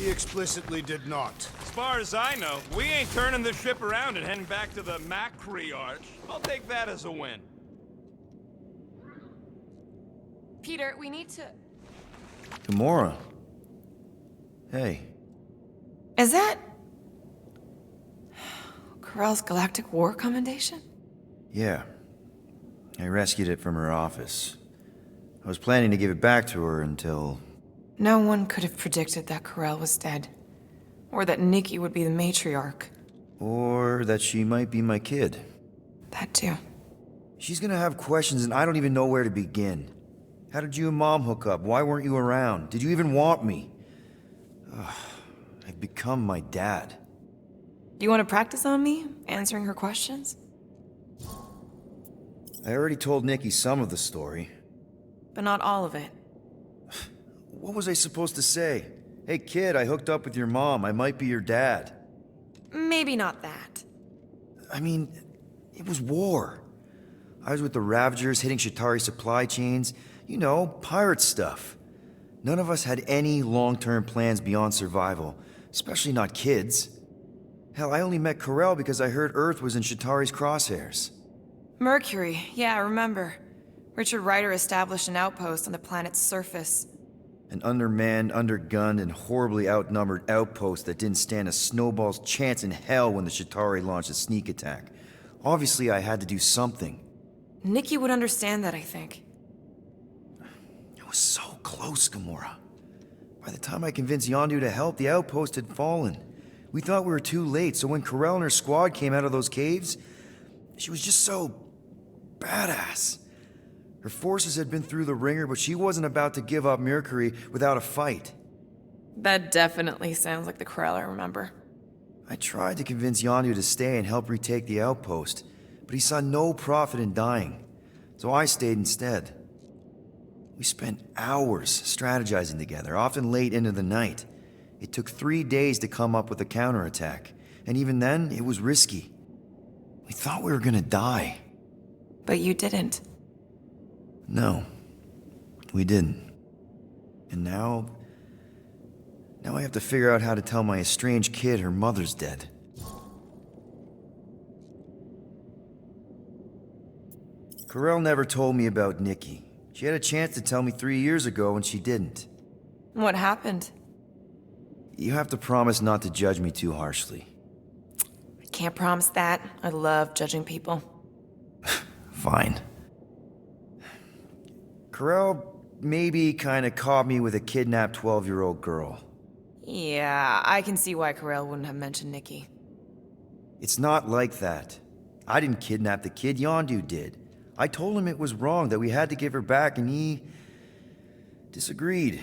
He explicitly did not. As far as I know, we ain't turning the ship around and heading back to the matriarch. I'll take that as a win. Peter, we need to... Gamora. Hey. Is that... Corell's Galactic War Commendation? Yeah. I rescued it from her office. I was planning to give it back to her until... No one could have predicted that Corell was dead. Or that Nikki would be the matriarch. Or that she might be my kid. That too. She's gonna have questions and I don't even know where to begin. How did you and Mom hook up? Why weren't you around? Did you even want me? Ugh, I've become my dad. Do you want to practice on me, answering her questions? I already told Nikki some of the story. But not all of it. What was I supposed to say? Hey kid, I hooked up with your mom. I might be your dad. Maybe not that. I mean, it was war. I was with the Ravagers hitting Shatari supply chains. You know, pirate stuff. None of us had any long-term plans beyond survival, especially not kids. Hell, I only met Corell because I heard Earth was in Shatari's crosshairs. Mercury, yeah, I remember. Richard Ryder established an outpost on the planet's surface. An undermanned, undergunned, and horribly outnumbered outpost that didn't stand a snowball's chance in hell when the Shatari launched a sneak attack. Obviously, I had to do something. Nikki would understand that, I think. It was so close, Gamora. By the time I convinced Yondu to help, the outpost had fallen. We thought we were too late, so when Corell and her squad came out of those caves, she was just so... badass. Her forces had been through the ringer, but she wasn't about to give up Mercury without a fight. That definitely sounds like the Corell I remember. I tried to convince Yondu to stay and help retake the outpost, but he saw no profit in dying, so I stayed instead. We spent hours strategizing together, often late into the night. It took 3 days to come up with a counterattack, and even then, it was risky. We thought we were gonna die. But you didn't. No, we didn't. And now I have to figure out how to tell my estranged kid her mother's dead. Corell never told me about Nikki. She had a chance to tell me 3 years ago and she didn't. What happened? You have to promise not to judge me too harshly. I can't promise that. I love judging people. Fine. Corell maybe kinda caught me with a kidnapped 12-year-old girl. Yeah, I can see why Corell wouldn't have mentioned Nikki. It's not like that. I didn't kidnap the kid, Yondu did. I told him it was wrong, that we had to give her back, and he... disagreed.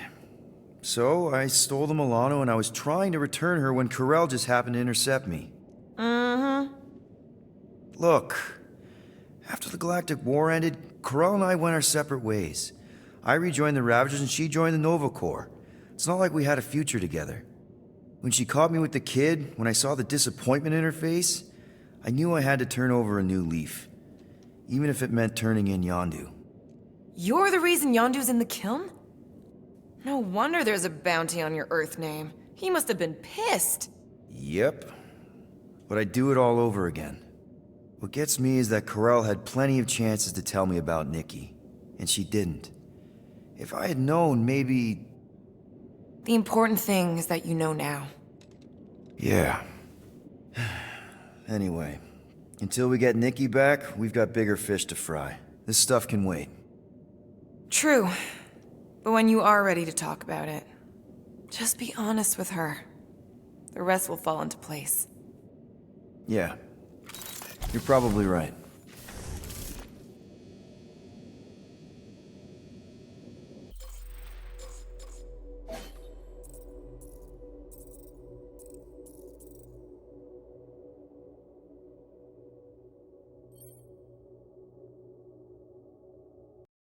So, I stole the Milano and I was trying to return her when Corell just happened to intercept me. Mm-hmm. Look, after the Galactic War ended, Corell and I went our separate ways. I rejoined the Ravagers and she joined the Nova Corps. It's not like we had a future together. When she caught me with the kid, when I saw the disappointment in her face, I knew I had to turn over a new leaf. Even if it meant turning in Yondu. You're the reason Yondu's in the kiln? No wonder there's a bounty on your Earth name. He must have been pissed. Yep. But I'd do it all over again. What gets me is that Corell had plenty of chances to tell me about Nikki, and she didn't. If I had known, maybe... The important thing is that you know now. Yeah. Anyway, until we get Nikki back, we've got bigger fish to fry. This stuff can wait. True. But when you are ready to talk about it, just be honest with her. The rest will fall into place. Yeah. You're probably right.